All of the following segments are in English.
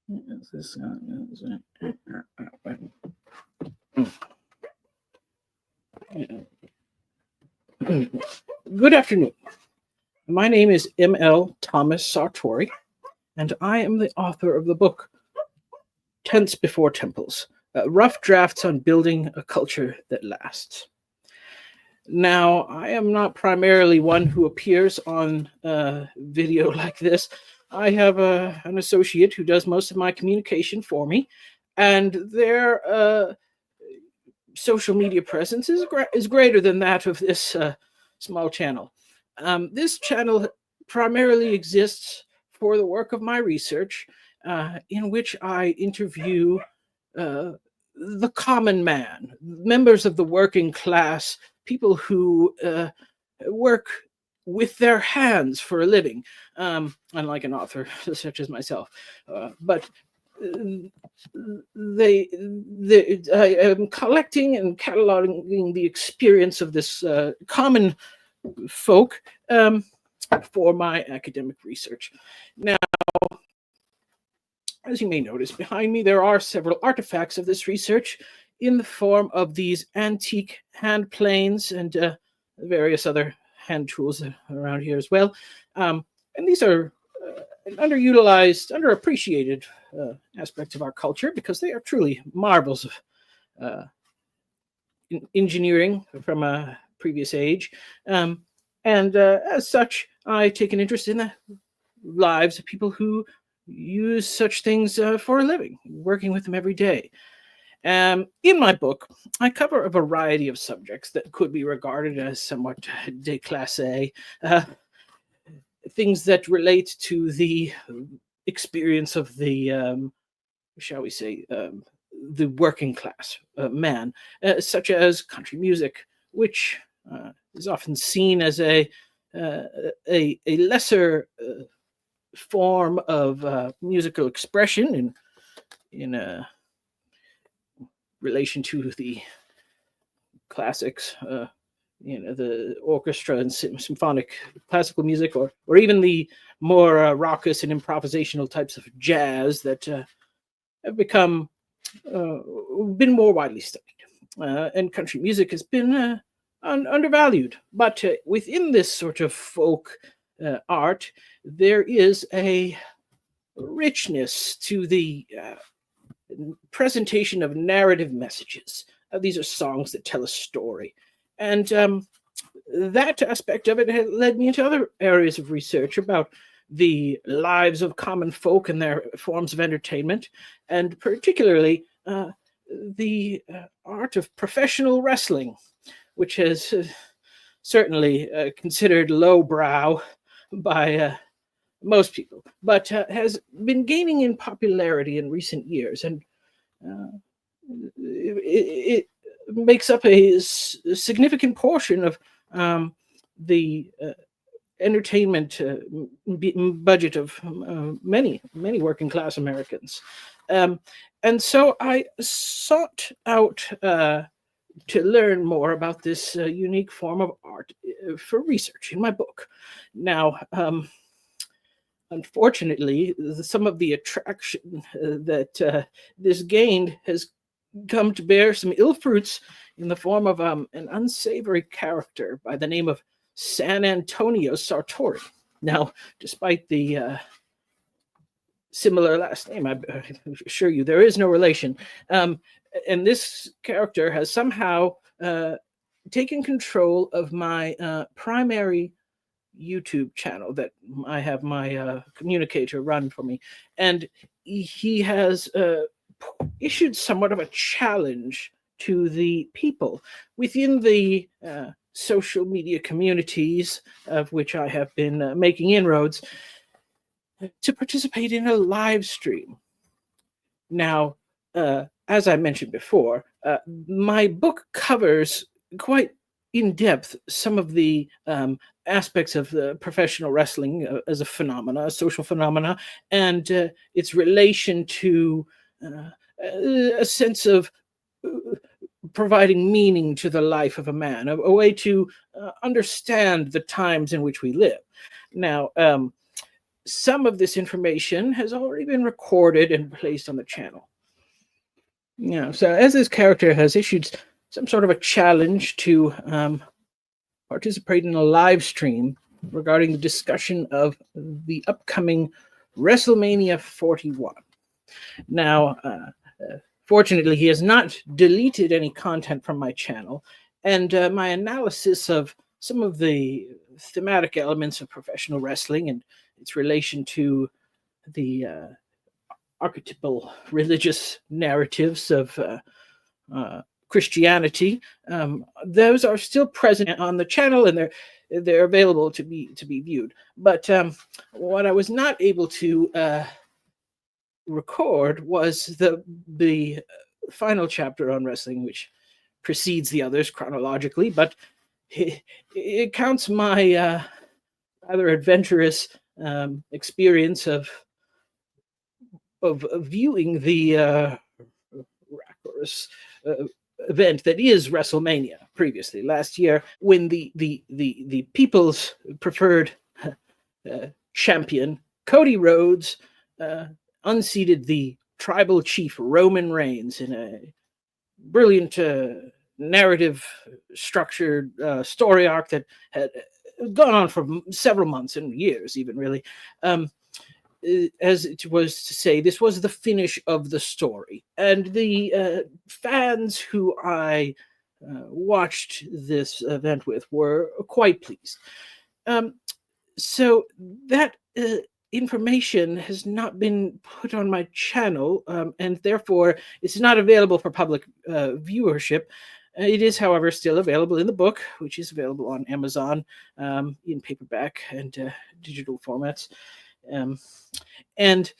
Good afternoon. My name is M.L. Thomas Sartori, and I am the author of the book Tents Before Temples, Rough Drafts on Building a Culture That Lasts. Now, I am not primarily one who appears on video like this. I have an associate who does most of my communication for me, and their social media presence is greater than that of this small channel. This channel primarily exists for the work of my research, in which I interview the common man, members of the working class, people who work with their hands for a living, unlike an author such as myself. But I am collecting and cataloging the experience of this common folk for my academic research. Now, as you may notice, behind me there are several artifacts of this research in the form of these antique hand planes and various other hand tools around here as well. And these are underutilized, underappreciated aspects of our culture because they are truly marvels of engineering from a previous age. And as such, I take an interest in the lives of people who use such things for a living, working with them every day. In my book, I cover a variety of subjects that could be regarded as somewhat déclassé, things that relate to the experience of the, shall we say, the working class man, such as country music, which is often seen as a lesser form of musical expression in relation to the classics, the orchestra and symphonic classical music, or even the more raucous and improvisational types of jazz that have been more widely studied. And country music has been undervalued. But within this sort of folk art, there is a richness to the presentation of narrative messages. These are songs that tell a story. And that aspect of it had led me into other areas of research about the lives of common folk and their forms of entertainment, and particularly the art of professional wrestling, which is certainly considered lowbrow by most people, but has been gaining in popularity in recent years, and it makes up a significant portion of the entertainment budget of many working class Americans. And so I sought out to learn more about this unique form of art for research in my book. Now, unfortunately, some of the attraction that this gained has come to bear some ill fruits in the form of an unsavory character by the name of San Antonio Sartori. Now, despite the similar last name, I assure you there is no relation. And this character has somehow taken control of my primary YouTube channel that I have my communicator run for me. And he has issued somewhat of a challenge to the people within the social media communities of which I have been making inroads to participate in a live stream. Now, as I mentioned before, my book covers quite in depth some of the aspects of the professional wrestling as a phenomena, a social phenomena, and its relation to a sense of providing meaning to the life of a man, a way to understand the times in which we live. Now, some of this information has already been recorded and placed on the channel. So as this character has issued some sort of a challenge to participate in a live stream regarding the discussion of the upcoming WrestleMania 41. Now, fortunately, he has not deleted any content from my channel, and my analysis of some of the thematic elements of professional wrestling and its relation to the archetypal religious narratives of Christianity, those are still present on the channel, and they're available to be viewed. But what I was not able to record was the final chapter on wrestling, which precedes the others chronologically, but it counts my rather adventurous experience of viewing the miraculous event that is WrestleMania previously last year, when the people's preferred champion Cody Rhodes unseated the tribal chief Roman Reigns in a brilliant narrative structured story arc that had gone on for several months and years, even, really. As it was to say, this was the finish of the story, and the fans who I watched this event with were quite pleased. So that information has not been put on my channel, and therefore it's not available for public viewership. It is, however, still available in the book, which is available on Amazon in paperback and digital formats. And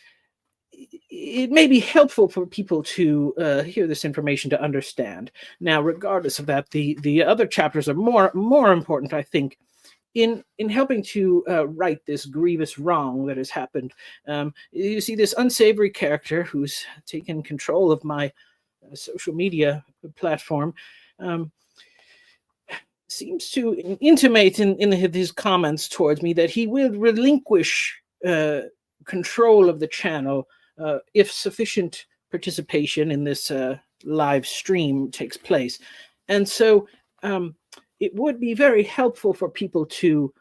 it may be helpful for people to hear this information to understand. Now, regardless of that, the other chapters are more important, I think, in helping to right this grievous wrong that has happened. You see this unsavory character who's taken control of my social media platform seems to intimate in his comments towards me that he will relinquish control of the channel if sufficient participation in this live stream takes place. And so it would be very helpful for people to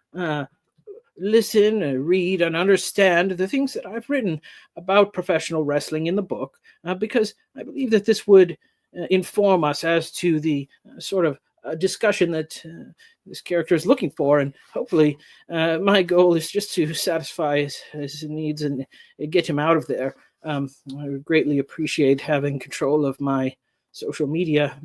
listen, read, and understand the things that I've written about professional wrestling in the book, because I believe that this would inform us as to the sort of discussion that this character is looking for. And hopefully my goal is just to satisfy his needs and get him out of there. I would greatly appreciate having control of my social media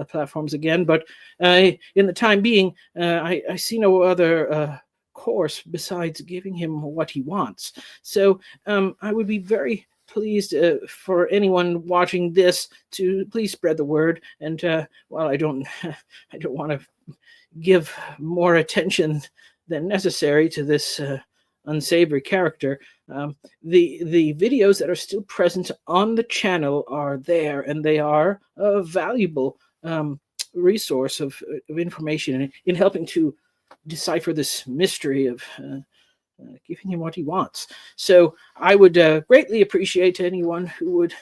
platforms again, but in the time being, I see no other course besides giving him what he wants. So I would be very pleased for anyone watching this to please spread the word. And while I don't want to give more attention than necessary to this unsavory character, the videos that are still present on the channel are there, and they are a valuable resource of information in helping to decipher this mystery of giving him what he wants. So I would greatly appreciate anyone who would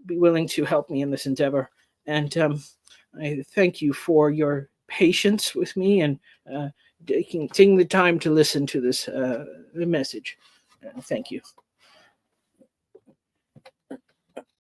be willing to help me in this endeavor. And I thank you for your patience with me and taking the time to listen to this message. Thank you.